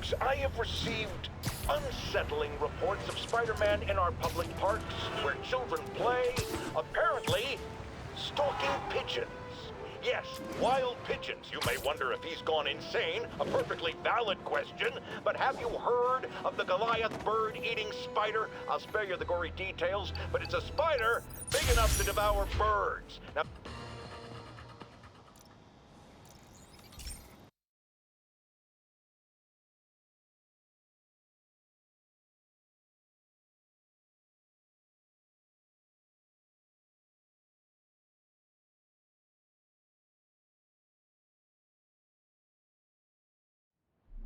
weeks, I have received unsettling reports of Spider-Man in our public parks, where children play, apparently stalking pigeons. Yes, wild pigeons. You may wonder if he's gone insane, a perfectly valid question, but have you heard of the Goliath bird-eating spider? I'll spare you the gory details, but it's a spider big enough to devour birds. Now,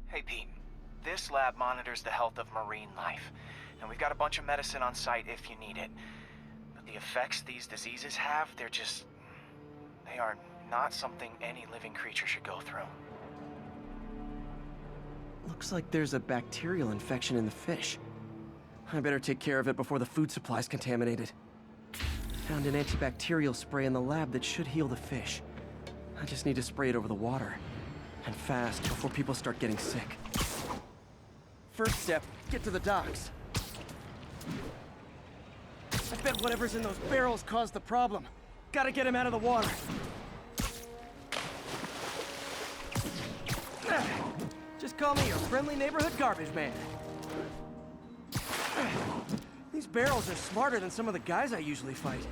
Hey Pete, this lab monitors the health of marine life, and we've got a bunch of medicine on site if you need it. But the effects these diseases have, they are not something any living creature should go through. Looks like there's a bacterial infection in the fish. I better take care of it before the food supply's contaminated. Found an antibacterial spray in the lab that should heal the fish. I just need to spray it over the water. And fast, before people start getting sick. First step, get to the docks. I bet whatever's in those barrels caused the problem. Gotta get him out of the water. Just call me your friendly neighborhood garbage man. These barrels are smarter than some of the guys I usually fight.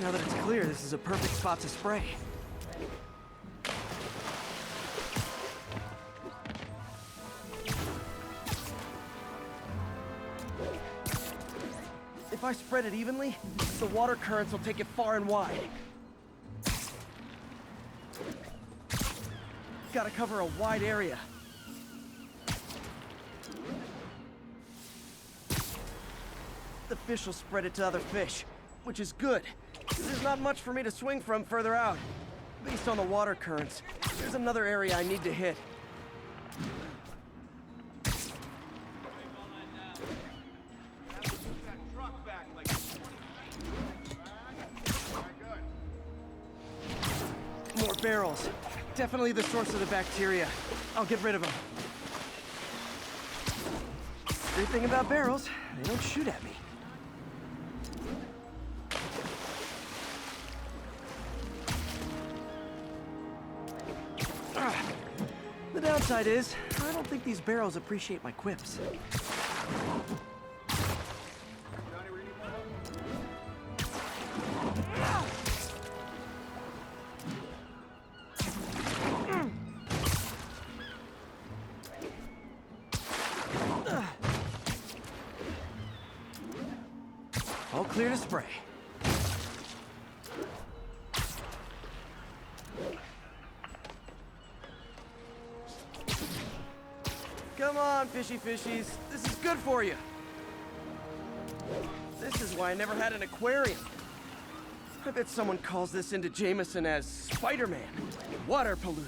Now that it's clear, this is a perfect spot to spray. If I spread it evenly, the water currents will take it far and wide. Gotta cover a wide area. The fish will spread it to other fish, which is good. There's not much for me to swing from further out. Based on the water currents, there's another area I need to hit. More barrels. Definitely the source of the bacteria. I'll get rid of them. Great thing about barrels, they don't shoot at me. The downside is, I don't think these barrels appreciate my quips. All clear to spray. Come on, fishy fishies. This is good for you. This is why I never had an aquarium. I bet someone calls this into Jameson as Spider-Man, water polluter.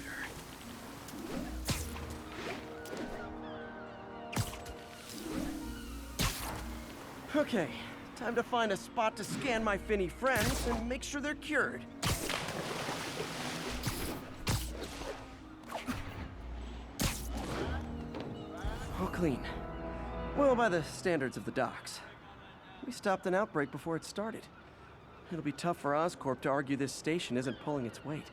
Okay, time to find a spot to scan my finny friends and make sure they're cured. All clean. Well, by the standards of the docks. We stopped an outbreak before it started. It'll be tough for Oscorp to argue this station isn't pulling its weight.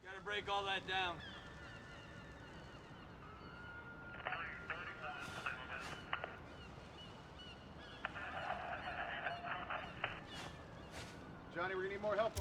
Gotta break all that down. Johnny, we're gonna need more help.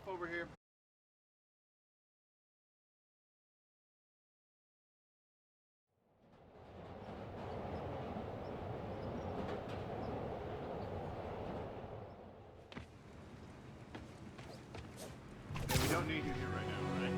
Hop over here. We don't need you here right now, right?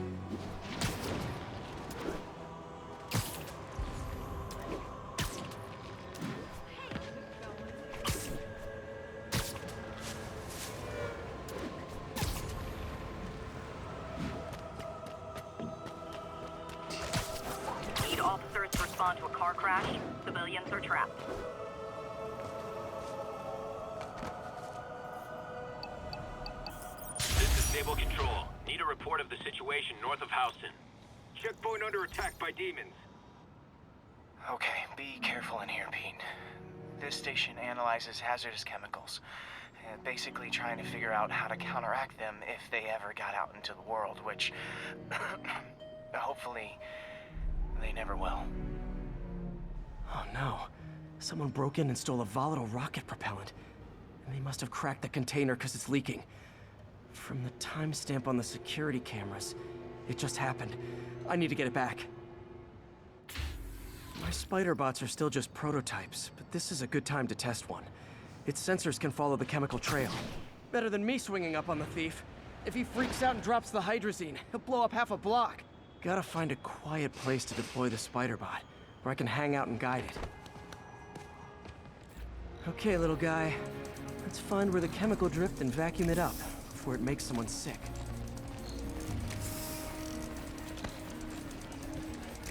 Need officers to respond to a car crash. Civilians are trapped. This is Stable Control. Need a report of the situation north of Houston. Checkpoint under attack by demons. Okay, be careful in here, Pete. This station analyzes hazardous chemicals, basically trying to figure out how to counteract them if they ever got out into the world, which hopefully they never will. Oh no. Someone broke in and stole a volatile rocket propellant. And they must have cracked the container because it's leaking. From the timestamp on the security cameras, it just happened. I need to get it back. My spider bots are still just prototypes, but this is a good time to test one. Its sensors can follow the chemical trail. Better than me swinging up on the thief. If he freaks out and drops the hydrazine, he'll blow up half a block. Gotta find a quiet place to deploy the spider bot, where I can hang out and guide it. Okay, little guy. Let's find where the chemical dripped and vacuum it up before it makes someone sick.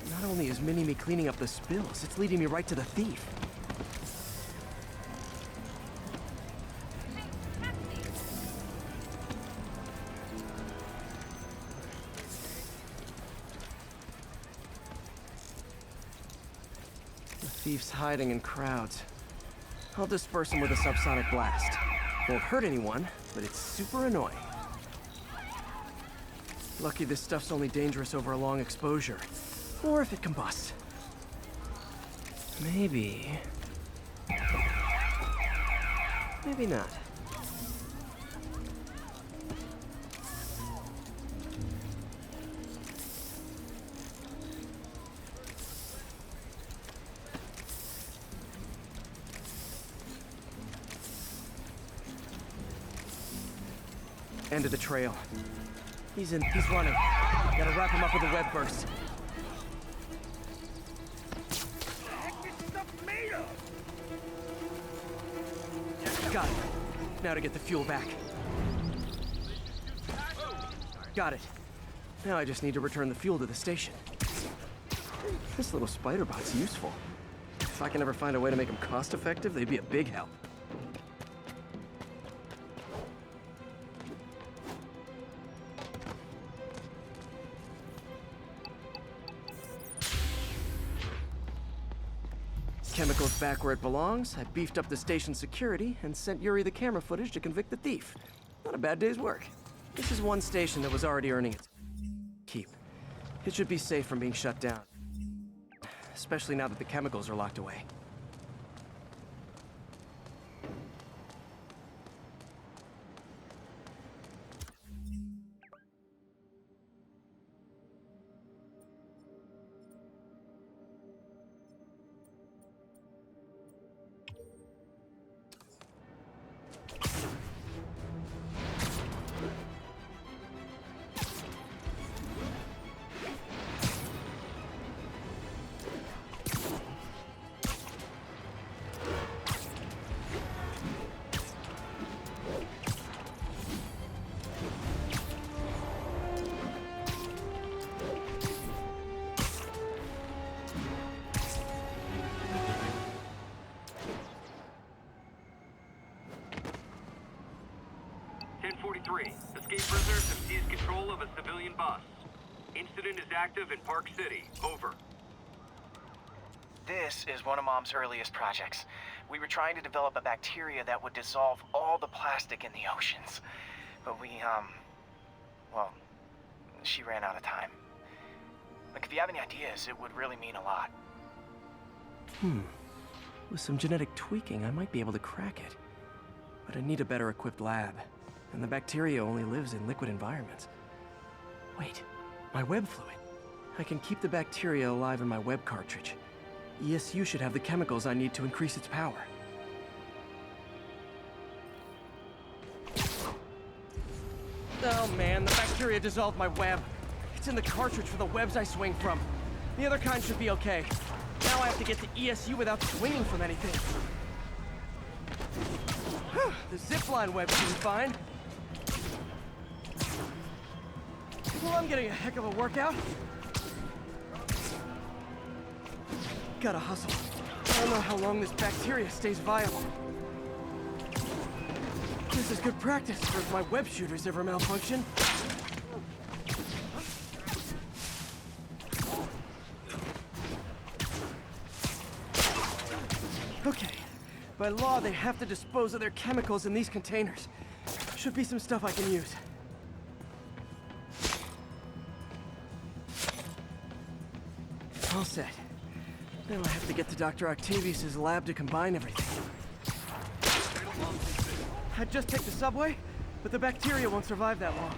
Not only is Mini-Me cleaning up the spills, it's leading me right to the thief. The thief's hiding in crowds. I'll disperse him with a subsonic blast. Won't hurt anyone, but it's super annoying. Lucky this stuff's only dangerous over a long exposure. Or if it combusts. Maybe... maybe not. End of the trail. He's running. Gotta wrap him up with a web burst. Got it. Now to get the fuel back. Got it. Now I just need to return the fuel to the station. This little spider bot's useful. If I can ever find a way to make them cost-effective, they'd be a big help. Chemicals back where it belongs. I beefed up the station security and sent Yuri the camera footage to convict the thief. Not a bad day's work. This is one station that was already earning its keep. It should be safe from being shut down. Especially now that the chemicals are locked away. Escape prisoners have seized control of a civilian bus. Incident is active in Park City. Over. This is one of Mom's earliest projects. We were trying to develop a bacteria that would dissolve all the plastic in the oceans. But well, she ran out of time. Like, if you have any ideas, it would really mean a lot. With some genetic tweaking, I might be able to crack it. But I need a better equipped lab. and the bacteria only lives in liquid environments. Wait, my web fluid. I can keep the bacteria alive in my web cartridge. ESU should have the chemicals I need to increase its power. Oh man, the bacteria dissolved my web. It's in the cartridge for the webs I swing from. The other kind should be okay. Now I have to get to ESU without swinging from anything. The zipline web seems fine. Well, I'm getting a heck of a workout. Gotta hustle. I don't know how long this bacteria stays viable. This is good practice for if my web shooters ever malfunction. Okay. By law, they have to dispose of their chemicals in these containers. Should be some stuff I can use. All set. Now I have to get to Dr. Octavius' lab to combine everything. I'd just take the subway, but the bacteria won't survive that long.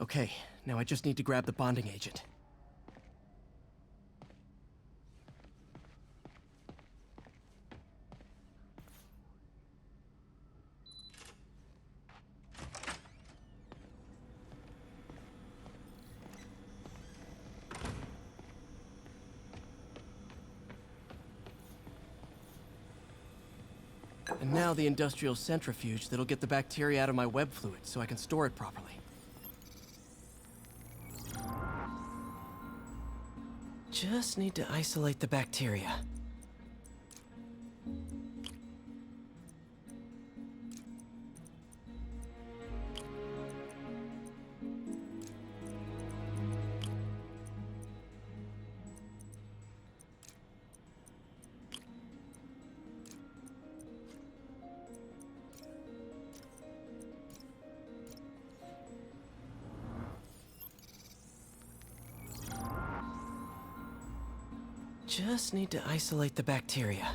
Okay, now I just need to grab the bonding agent. And now the industrial centrifuge that'll get the bacteria out of my web fluid so I can store it properly. Just need to isolate the bacteria. Just need to isolate the bacteria.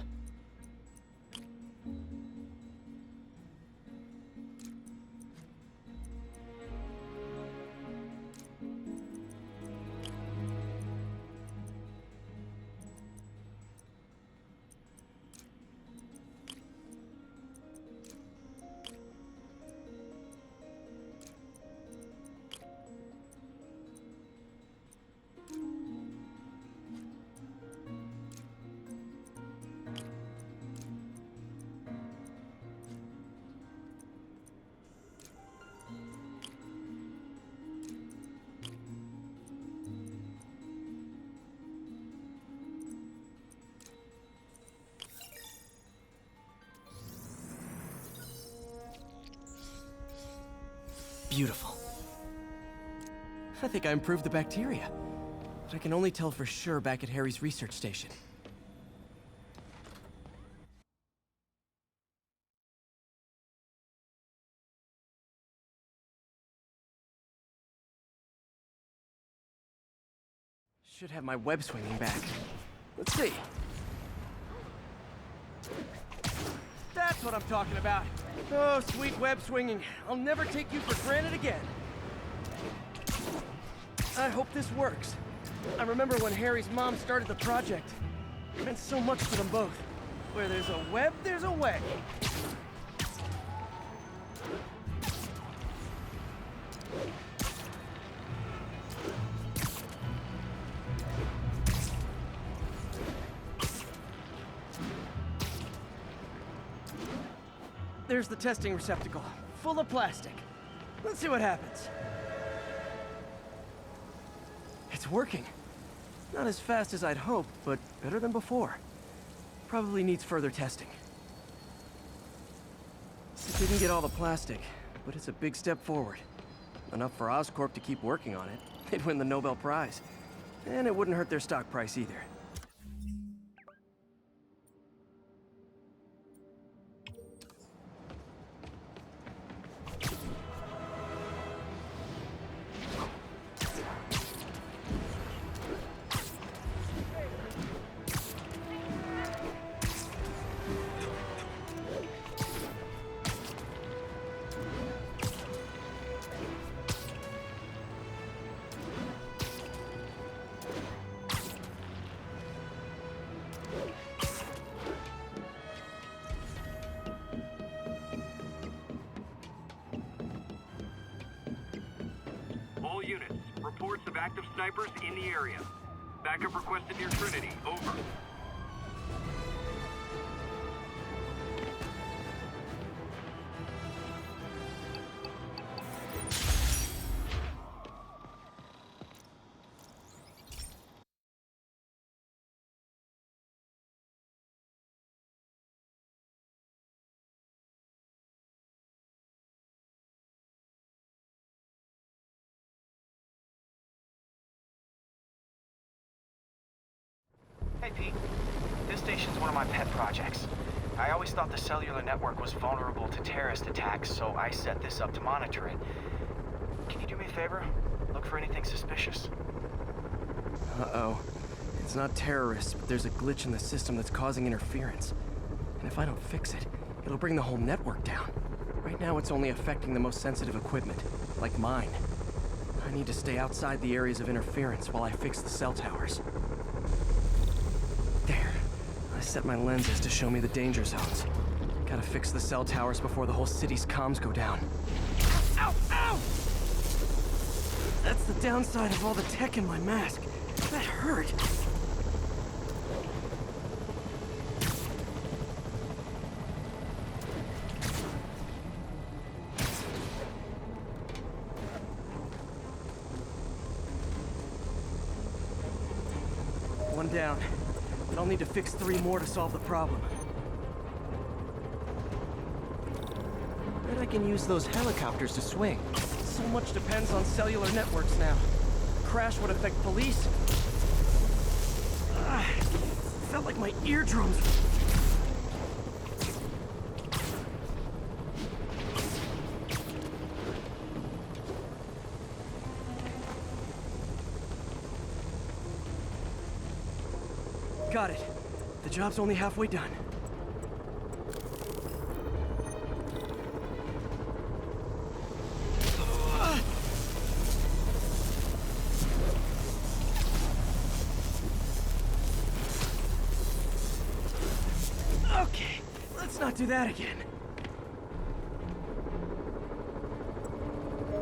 Beautiful. I think I improved the bacteria, but I can only tell for sure back at Harry's research station. Should have my web swinging back. Let's see. That's what I'm talking about. Oh, sweet web swinging. I'll never take you for granted again. I hope this works. I remember when Harry's mom started the project. It meant so much to them both. Where there's a web, there's a way. there's the testing receptacle, full of plastic. Let's see what happens. It's working. Not as fast as I'd hoped, but better than before. Probably needs further testing. It didn't get all the plastic, but it's a big step forward. Enough for Oscorp to keep working on it. They'd win the Nobel Prize. And it wouldn't hurt their stock price either. All units, reports of active snipers in the area. Backup requested near Trinity. Over. Hey, Pete. This station's one of my pet projects. I always thought the cellular network was vulnerable to terrorist attacks, so I set this up to monitor it. Can you do me a favor? Look for anything suspicious. Uh-oh. It's not terrorists, but there's a glitch in the system that's causing interference. And if I don't fix it, it'll bring the whole network down. Right now, it's only affecting the most sensitive equipment, like mine. I need to stay outside the areas of interference while I fix the cell towers. There. I set my lenses to show me the danger zones. Gotta fix the cell towers before the whole city's comms go down. Ow! Ow! That's the downside of all the tech in my mask. That hurt. One down. But I'll need to fix 3 more to solve the problem. Bet I can use those helicopters to swing. So much depends on cellular networks now. Crash would affect police. Felt like my eardrums. Got it. The job's only halfway done. Okay, let's not do that again.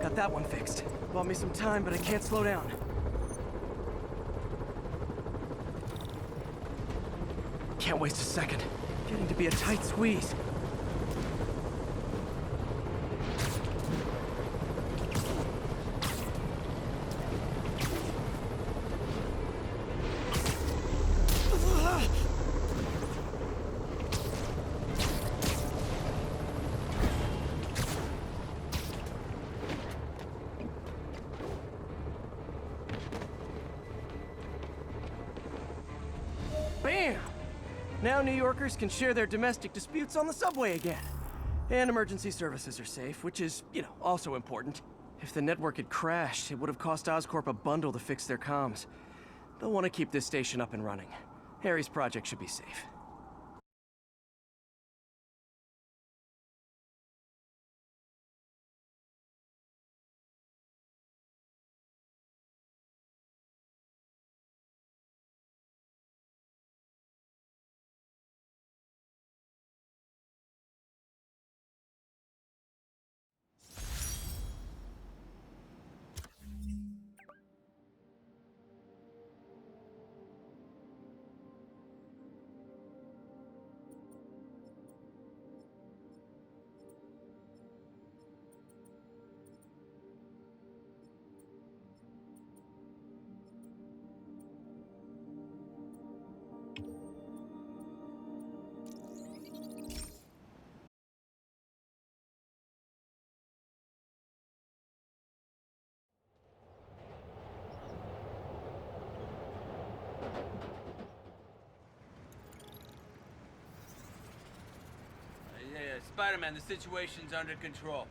Got that one fixed. Bought me some time, but I can't slow down. Can't waste a second. Getting to be a tight squeeze. Bam! Now New Yorkers can share their domestic disputes on the subway again. And emergency services are safe, which is, also important. If the network had crashed, it would have cost Oscorp a bundle to fix their comms. They'll want to keep this station up and running. Harry's project should be safe. Spider-Man, the situation's under control.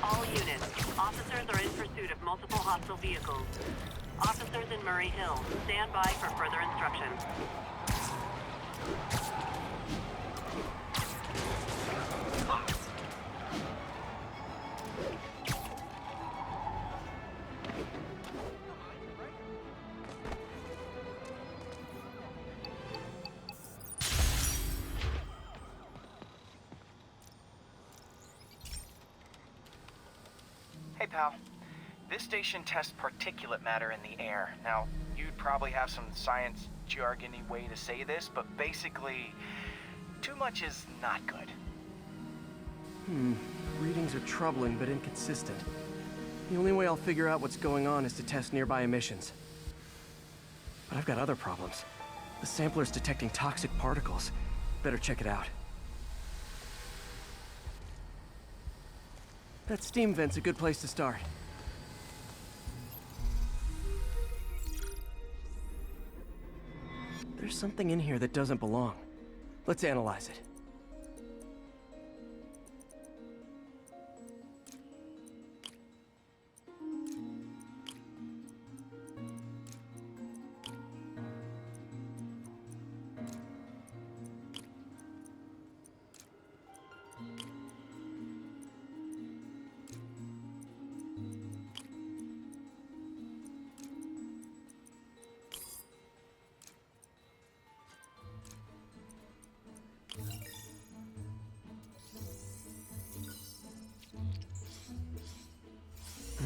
All units, officers are in pursuit of multiple hostile vehicles. Officers in Murray Hill, stand by for further instructions. Hey, pal. This station tests particulate matter in the air. Now, you'd probably have some science jargony way to say this, but basically, too much is not good. Readings are troubling but inconsistent. The only way I'll figure out what's going on is to test nearby emissions. But I've got other problems. The sampler's detecting toxic particles. Better check it out. That steam vent's a good place to start. There's something in here that doesn't belong. Let's analyze it.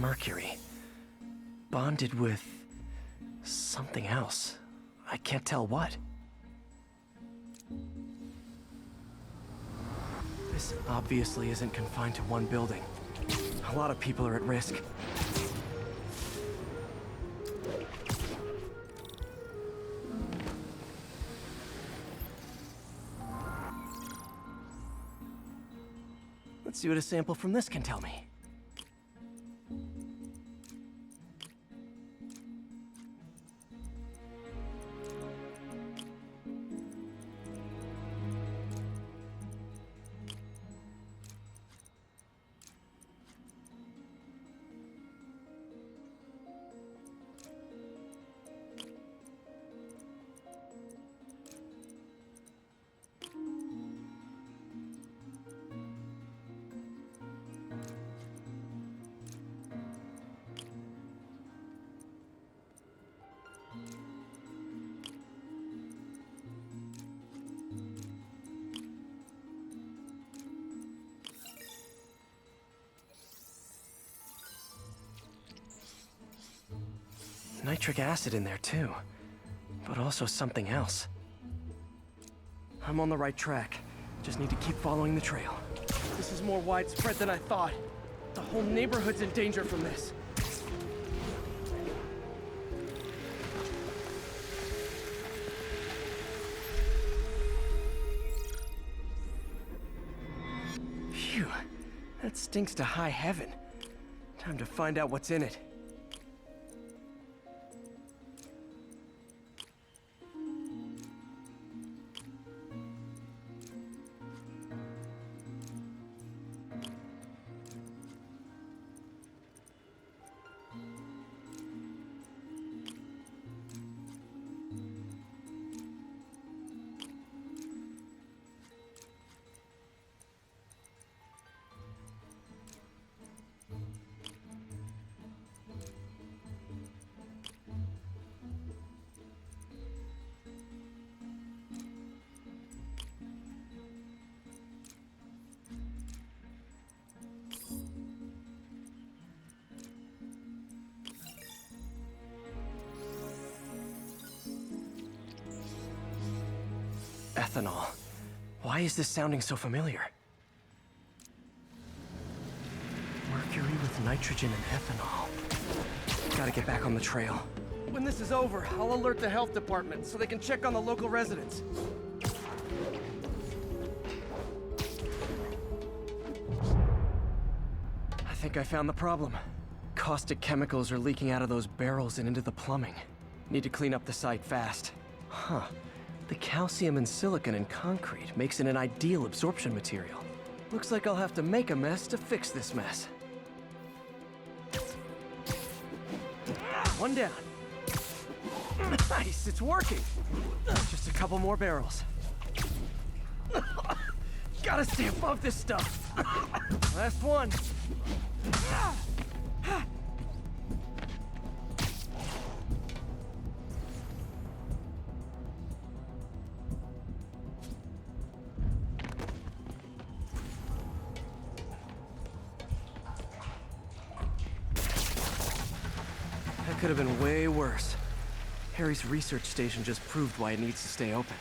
Mercury. Bonded with something else. I can't tell what. This obviously isn't confined to one building. A lot of people are at risk. Let's see what a sample from this can tell me. Nitric acid in there too, but also something else. I'm on the right track. Just need to keep following the trail. This is more widespread than I thought. The whole neighborhood's in danger from this. Phew, that stinks to high heaven. Time to find out what's in it. Ethanol. Why is this sounding so familiar? Mercury with nitrogen and ethanol. Gotta get back on the trail. When this is over, I'll alert the health department so they can check on the local residents. I think I found the problem. Caustic chemicals are leaking out of those barrels and into the plumbing. Need to clean up the site fast. Huh. The calcium and silicon in concrete makes it an ideal absorption material. Looks like I'll have to make a mess to fix this mess. One down. Nice, it's working. Just a couple more barrels. Gotta stay above this stuff. Last one. That could have been way worse. Harry's research station just proved why it needs to stay open.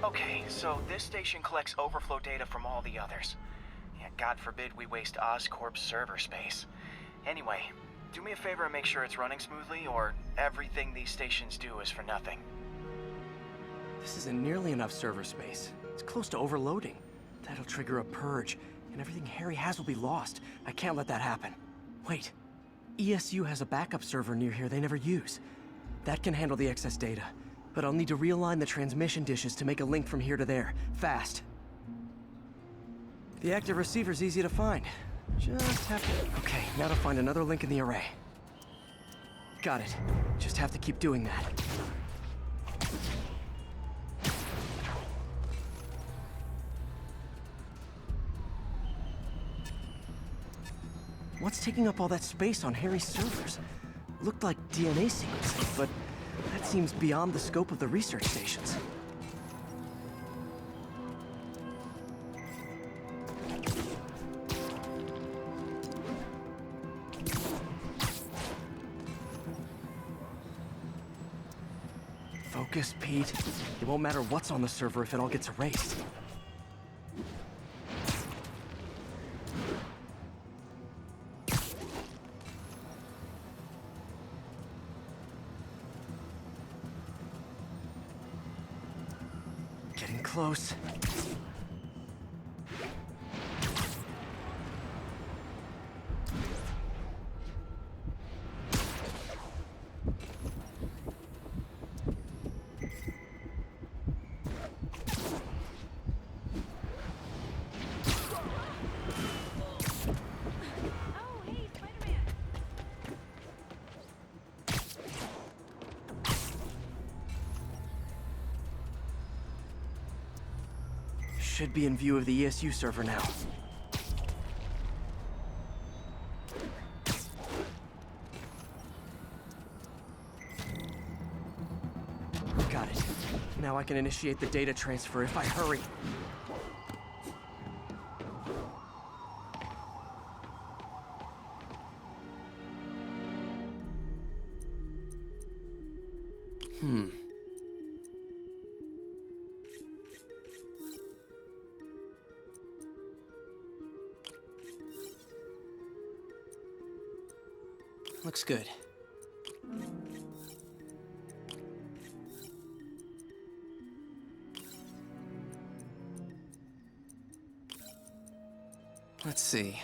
Okay, so this station collects overflow data from all the others. Yeah, God forbid we waste Oscorp's server space. Anyway, do me a favor and make sure it's running smoothly, or everything these stations do is for nothing. This isn't nearly enough server space. It's close to overloading. That'll trigger a purge, and everything Harry has will be lost. I can't let that happen. Wait. ESU has a backup server near here they never use. That can handle the excess data. But I'll need to realign the transmission dishes to make a link from here to there, fast. The active receiver's easy to find. Just have to... Okay, now to find another link in the array. Got it. Just have to keep doing that. What's taking up all that space on Harry's servers? Looked like DNA sequencing, but that seems beyond the scope of the research stations. Focus, Pete. It won't matter what's on the server if it all gets erased. Getting close. Should be in view of the ESU server now. Got it. Now I can initiate the data transfer if I hurry. Looks good. Let's see.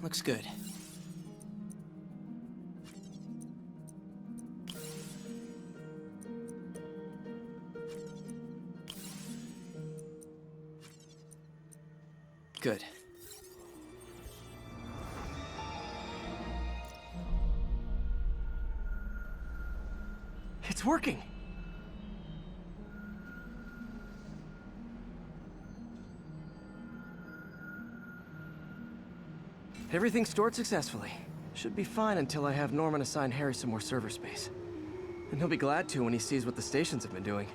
Looks good. Good. It's working! Everything stored successfully. Should be fine until I have Norman assign Harry some more server space. And he'll be glad to when he sees what the stations have been doing.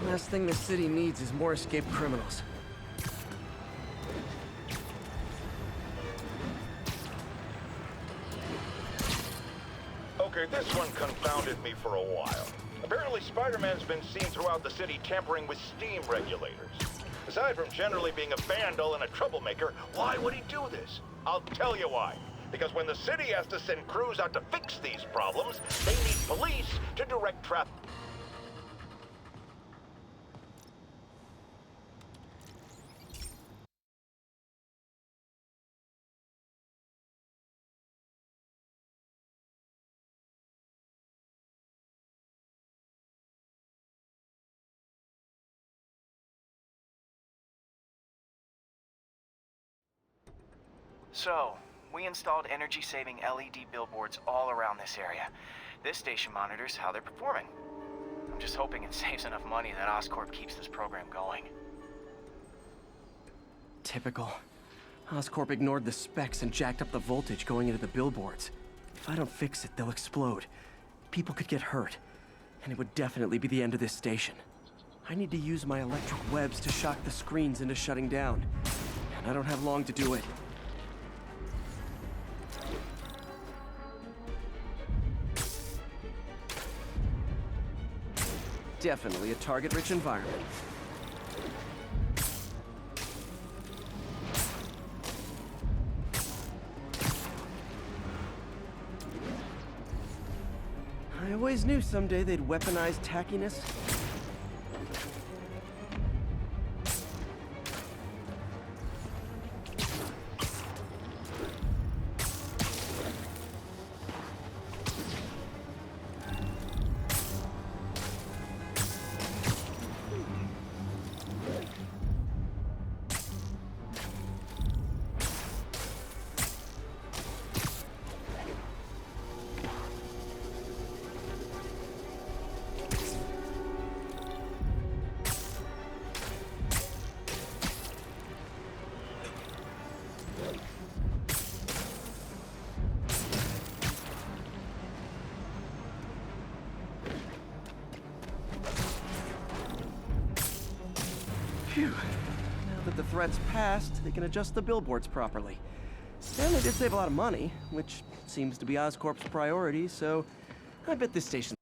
Last thing the city needs is more escaped criminals. Okay, this one confounded me for a while. Apparently Spider-Man's been seen throughout the city tampering with steam regulators. Aside from generally being a vandal and a troublemaker, why would he do this? I'll tell you why. Because when the city has to send crews out to fix these problems, they need police to direct traffic. So, we installed energy-saving LED billboards all around this area. This station monitors how they're performing. I'm just hoping it saves enough money that Oscorp keeps this program going. Typical. Oscorp ignored the specs and jacked up the voltage going into the billboards. If I don't fix it, they'll explode. People could get hurt. And it would definitely be the end of this station. I need to use my electric webs to shock the screens into shutting down. And I don't have long to do it. Definitely a target-rich environment. I always knew someday they'd weaponize tackiness. Phew. Now that the threat's passed, they can adjust the billboards properly. And they did save a lot of money, which seems to be Oscorp's priority, so I bet this station...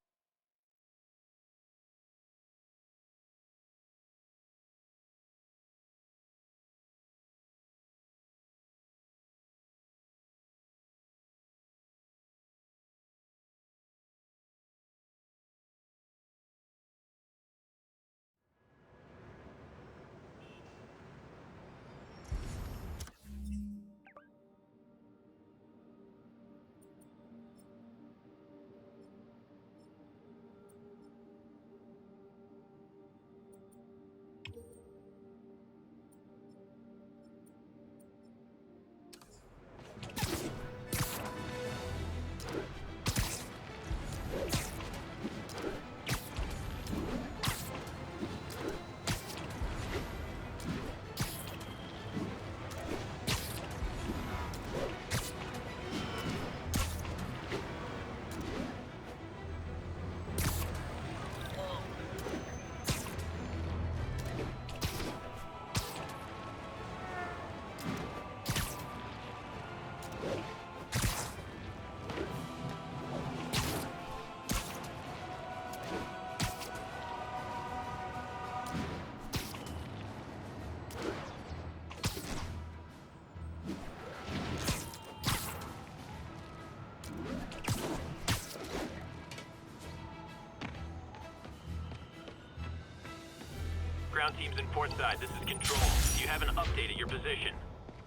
ground teams in Portside. This is Control. Do you have an update at your position?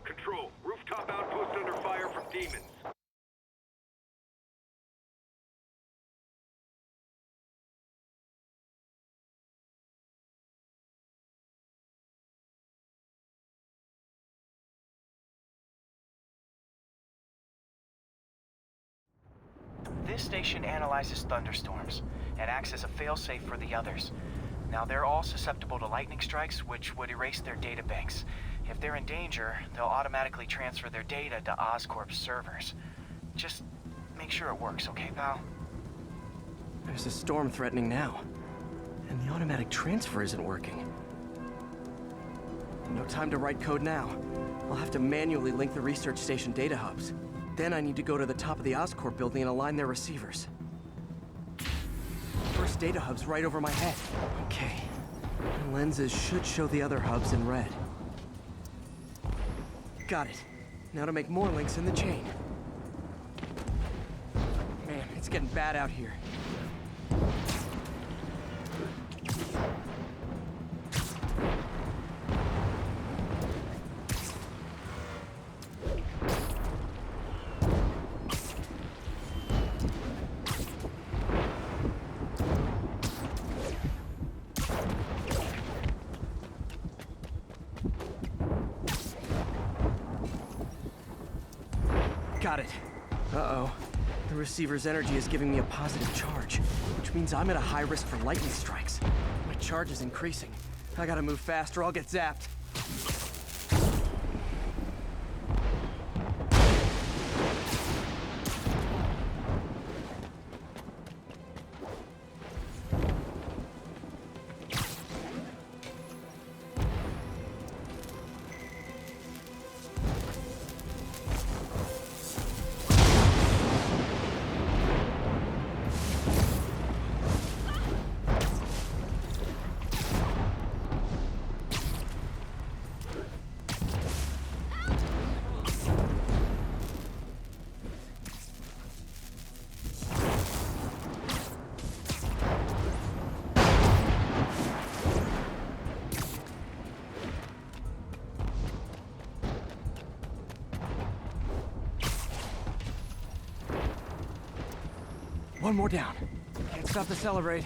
Control, rooftop outpost under fire from demons. This station analyzes thunderstorms and acts as a failsafe for the others. Now, they're all susceptible to lightning strikes, which would erase their databanks. If they're in danger, they'll automatically transfer their data to Oscorp's servers. Just make sure it works, okay, pal? There's a storm threatening now, and the automatic transfer isn't working. No time to write code now. I'll have to manually link the research station data hubs. Then I need to go to the top of the Oscorp building and align their receivers. First data hub's right over my head. Okay. The lenses should show the other hubs in red. Got it. Now to make more links in the chain. Man, it's getting bad out here. Got it. Uh-oh. The receiver's energy is giving me a positive charge, which means I'm at a high risk for lightning strikes. My charge is increasing. I gotta move fast or I'll get zapped. One more down. Can't stop the celebrate.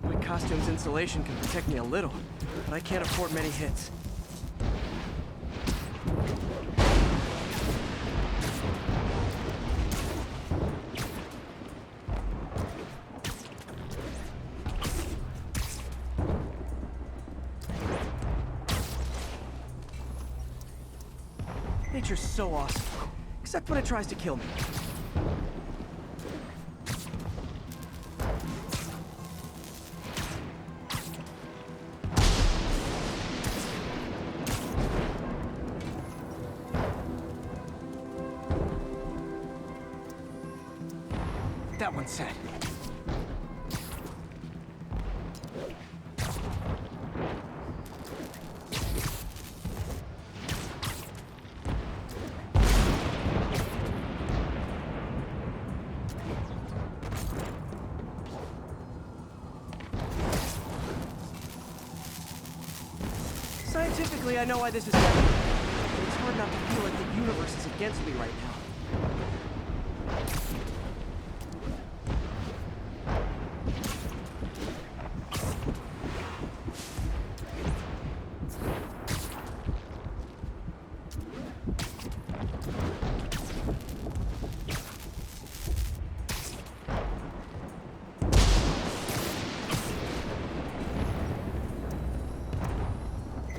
My costume's insulation can protect me a little, but I can't afford many hits. Nature's so awesome, except when it tries to kill me. That one's set. Scientifically, I know why this is happening. But it's hard not to feel like the universe is against me right now.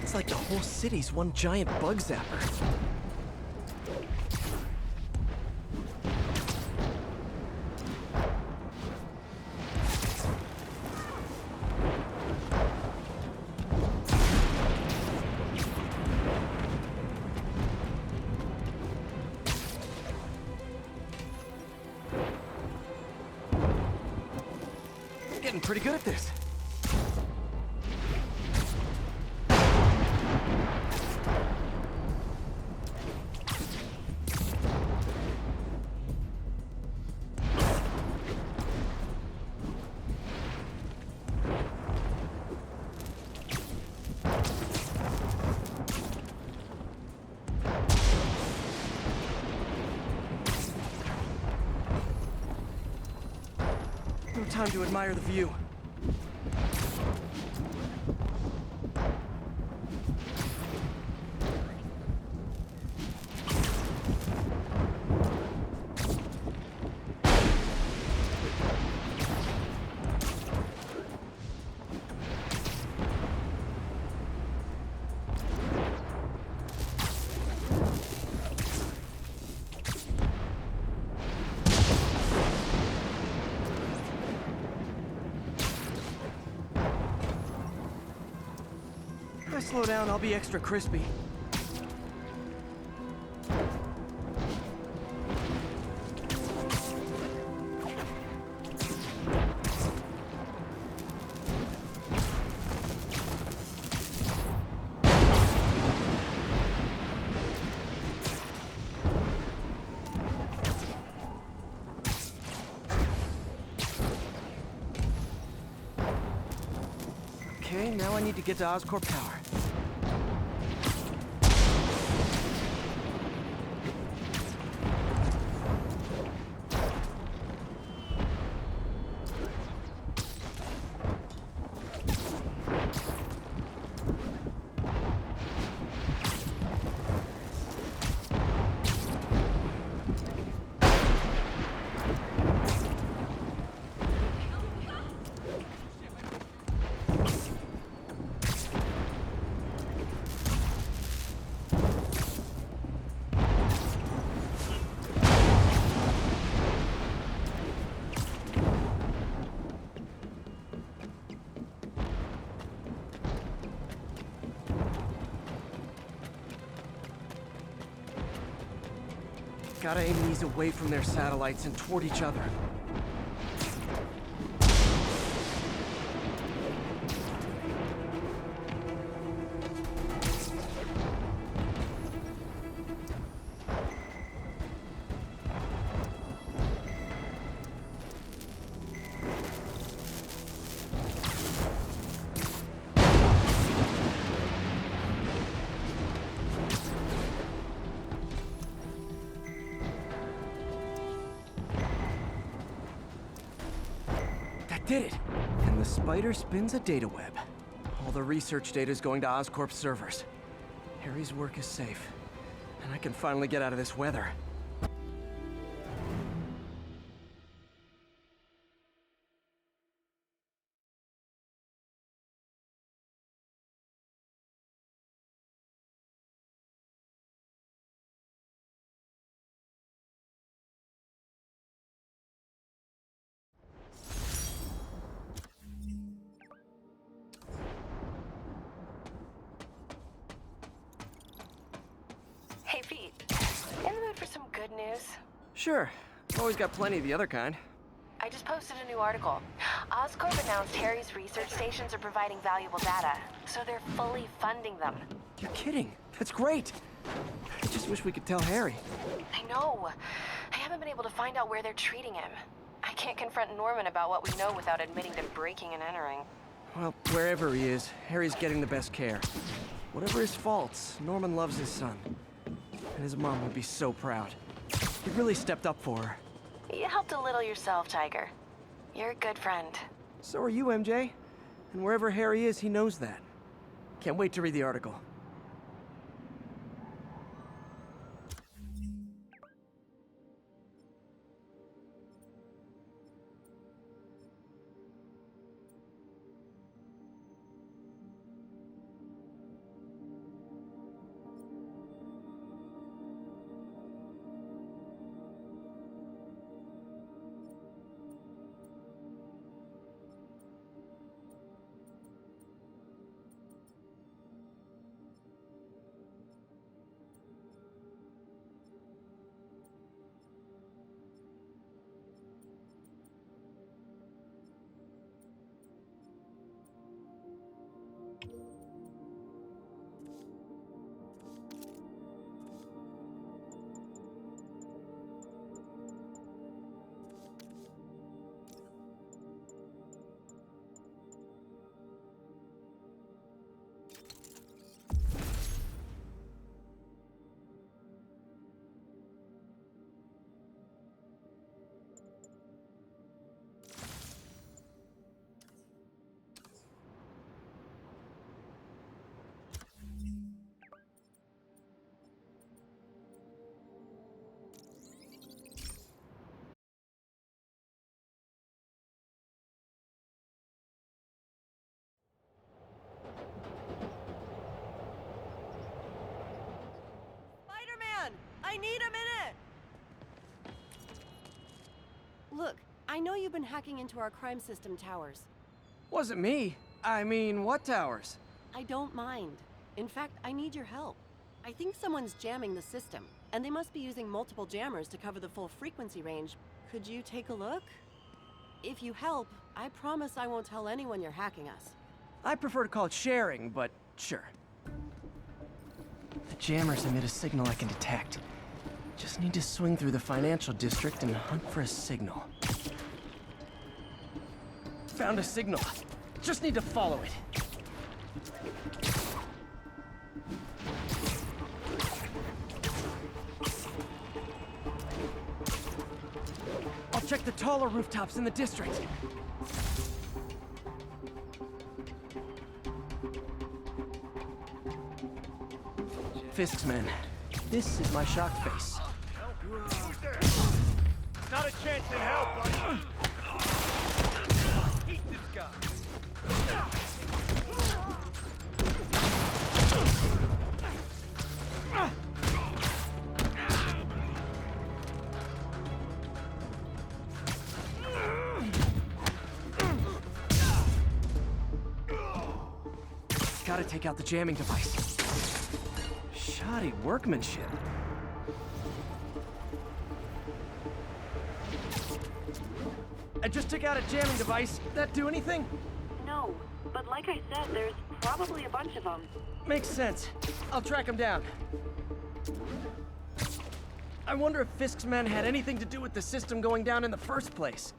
It's like the whole city's one giant bug zapper. Getting pretty good at this. time to admire the view. If I slow down, I'll be extra crispy. Okay, now I need to get to Oscorp Tower. Gotta aim these away from their satellites and toward each other. Did it! And the spider spins a data web. All the research data is going to Oscorp's servers. Harry's work is safe, and I can finally get out of this weather. Hey, Pete. In the mood for some good news? Sure, always got plenty of the other kind. I just posted a new article. Oscorp announced Harry's research stations are providing valuable data, so they're fully funding them. You're kidding. That's great. I just wish we could tell Harry. I know. I haven't been able to find out where they're treating him. I can't confront Norman about what we know without admitting to breaking and entering. Well, wherever he is, Harry's getting the best care. Whatever his faults, Norman loves his son. And his mom would be so proud. He really stepped up for her. You helped a little yourself, Tiger. You're a good friend. So are you, MJ. And wherever Harry is, he knows that. Can't wait to read the article. I need a minute! Look, I know you've been hacking into our crime system towers. Wasn't me. I mean, what towers? I don't mind. In fact, I need your help. I think someone's jamming the system, and they must be using multiple jammers to cover the full frequency range. Could you take a look? If you help, I promise I won't tell anyone you're hacking us. I prefer to call it sharing, but sure. The jammers emit a signal I can detect. Just need to swing through the financial district and hunt for a signal. Found a signal. Just need to follow it. I'll check the taller rooftops in the district. Fisk's men. This is my shocked face. Not a chance in hell, buddy. Eat this guy. Gotta take out the jamming device. Shoddy workmanship. I just took out a jamming device. That do anything? No, but like I said, there's probably a bunch of them. Makes sense. I'll track him down. I wonder if Fisk's men had anything to do with the system going down in the first place.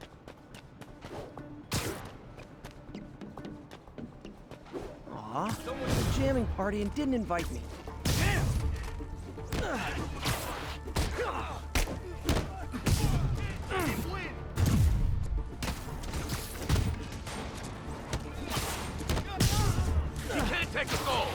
Aw, someone was at a jamming party and didn't invite me. You can't take a goal.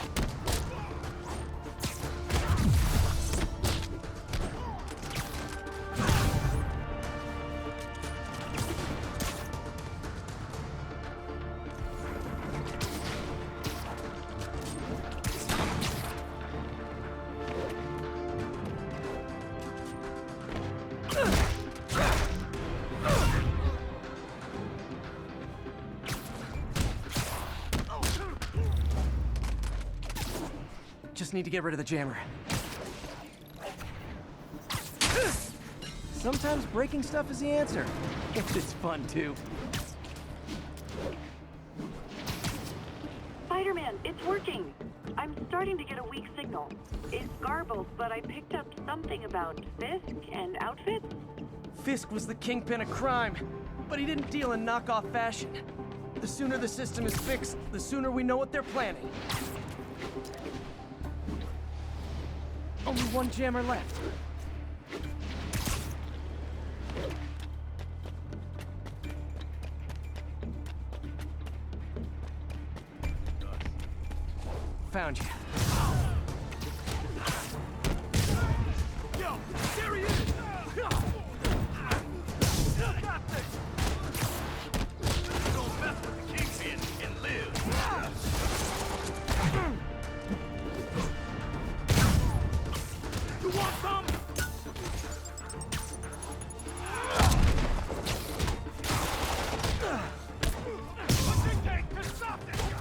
Just need to get rid of the jammer. Sometimes breaking stuff is the answer. It's fun, too. Spider-Man, it's working. I'm starting to get a weak signal. It's garbled, but I picked up something about Fisk and outfits. Fisk was the kingpin of crime, but he didn't deal in knockoff fashion. The sooner the system is fixed, the sooner we know what they're planning. Only one jammer left. Found you. Yo, there he is! Got this! Don't mess with the kingpin and live. You want some? What's it take to stop this guy?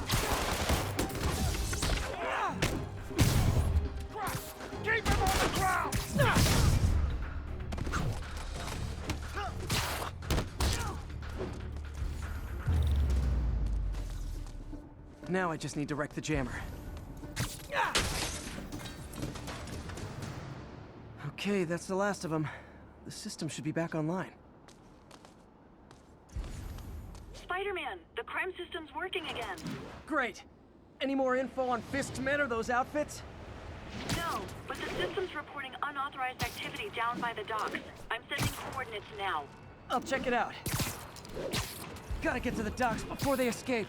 Keep him on the ground! Now I just need to wreck the jammer. Okay, that's the last of them. The system should be back online. Spider-Man, the crime system's working again. Great! Any more info on Fisk's men or those outfits? No, but the system's reporting unauthorized activity down by the docks. I'm sending coordinates now. I'll check it out. Gotta get to the docks before they escape.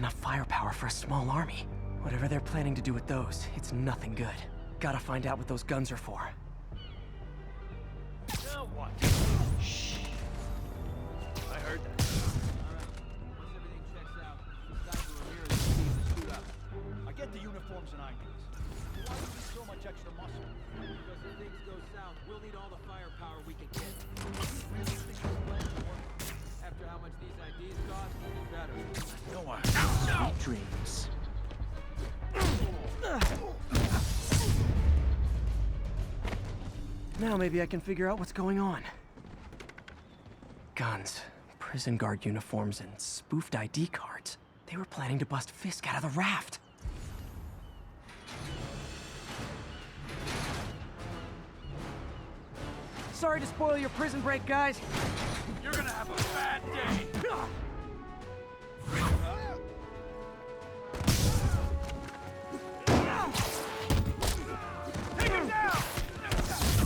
Enough firepower for a small army. Whatever they're planning to do with those, it's nothing good. Gotta find out what those guns are for. Now what? Shh. I heard that. Once everything checks out, these guys who are here and the team to suit up. I get the uniforms and IDs. Why do you need so much extra muscle? Because if things go south, we'll need all the firepower we can get. You really think this plan will work? After how much these IDs cost, it better. No one. Sweet dreams. Now maybe I can figure out what's going on. Guns, prison guard uniforms, and spoofed ID cards. They were planning to bust Fisk out of the raft. Sorry to spoil your prison break, guys. You're gonna have a bad day. Take him down!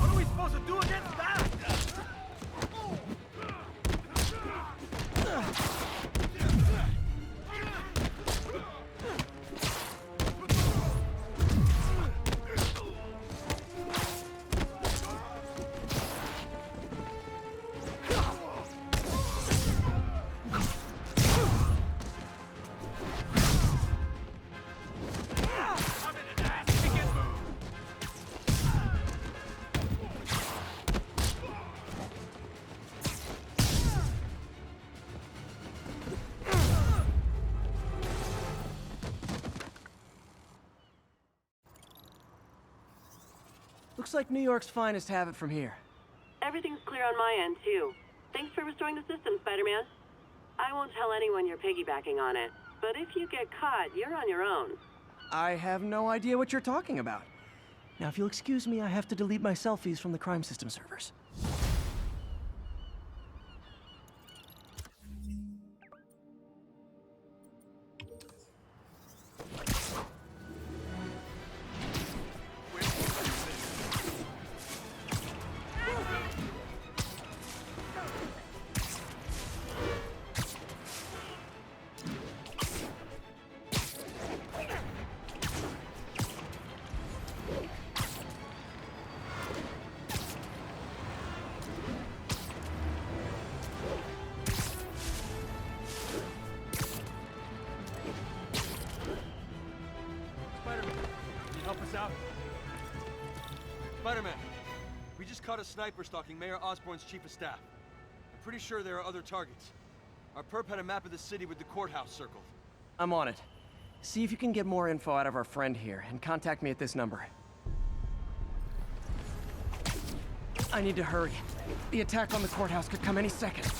What are we supposed to do against that? Looks like New York's finest have it from here. Everything's clear on my end, too. Thanks for restoring the system, Spider-Man. I won't tell anyone you're piggybacking on it, but if you get caught, you're on your own. I have no idea what you're talking about. Now, if you'll excuse me, I have to delete my selfies from the crime system servers. Spider-Man, we just caught a sniper stalking Mayor Osborn's chief of staff. I'm pretty sure there are other targets. Our perp had a map of the city with the courthouse circled. I'm on it. See if you can get more info out of our friend here, and contact me at this number. I need to hurry. The attack on the courthouse could come any second.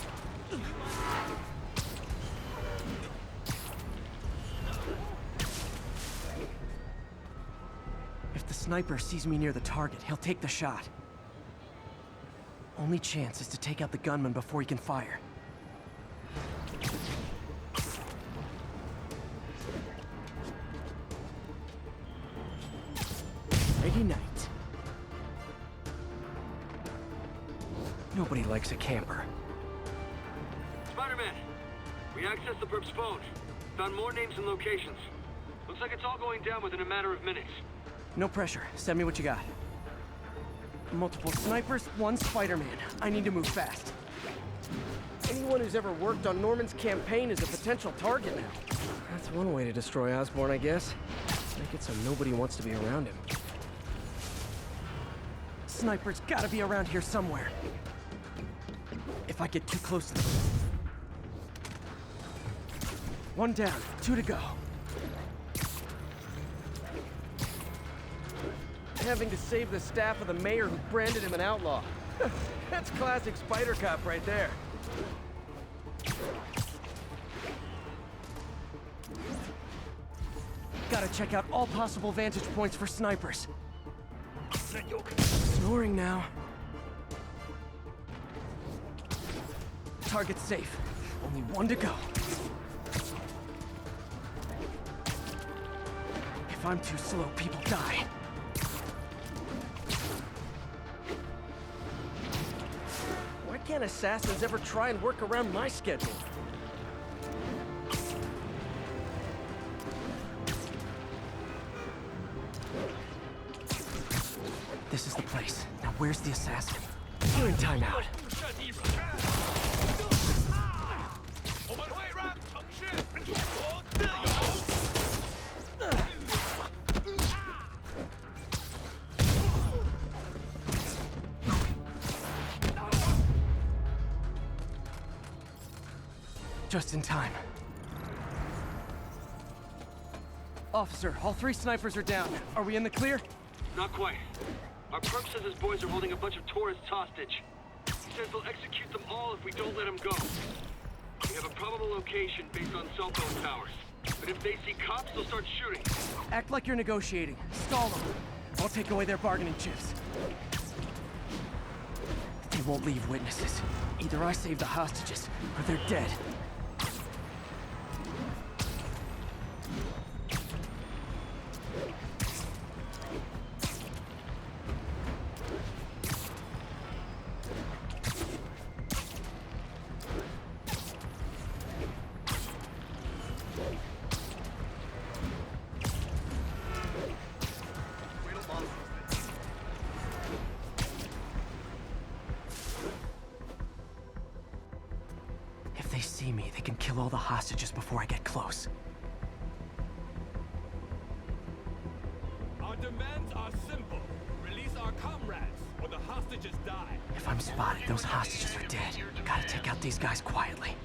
If the sniper sees me near the target, he'll take the shot. Only chance is to take out the gunman before he can fire. Ready night. Nobody likes a camper. Spider-Man, we accessed the perp's phone. Found more names and locations. Looks like it's all going down within a matter of minutes. No pressure. Send me what you got. Multiple snipers, one Spider-Man. I need to move fast. Anyone who's ever worked on Norman's campaign is a potential target now. That's one way to destroy Osborn, I guess. Make it so nobody wants to be around him. Sniper's gotta be around here somewhere. If I get too close to them. One down, 2 to go. Having to save the staff of the mayor who branded him an outlaw. That's classic Spider Cop right there. Gotta check out all possible vantage points for snipers. Snoring now. Target's safe. Only 1 to go. If I'm too slow, people die. Why can't assassins ever try and work around my schedule? Where's the assassin? You're in timeout. Just in time. Officer, all 3 snipers are down. Are we in the clear? Not quite. Our perp says his boys are holding a bunch of tourists hostage. He says they'll execute them all if we don't let them go. We have a probable location based on cell phone towers. But if they see cops, they'll start shooting. Act like you're negotiating. Stall them. I'll take away their bargaining chips. They won't leave witnesses. Either I save the hostages, or they're dead. If they see me, they can kill all the hostages before I get close. Our demands are simple. Release our comrades, or the hostages die. If I'm spotted, those hostages are dead. Gotta take out these guys quietly.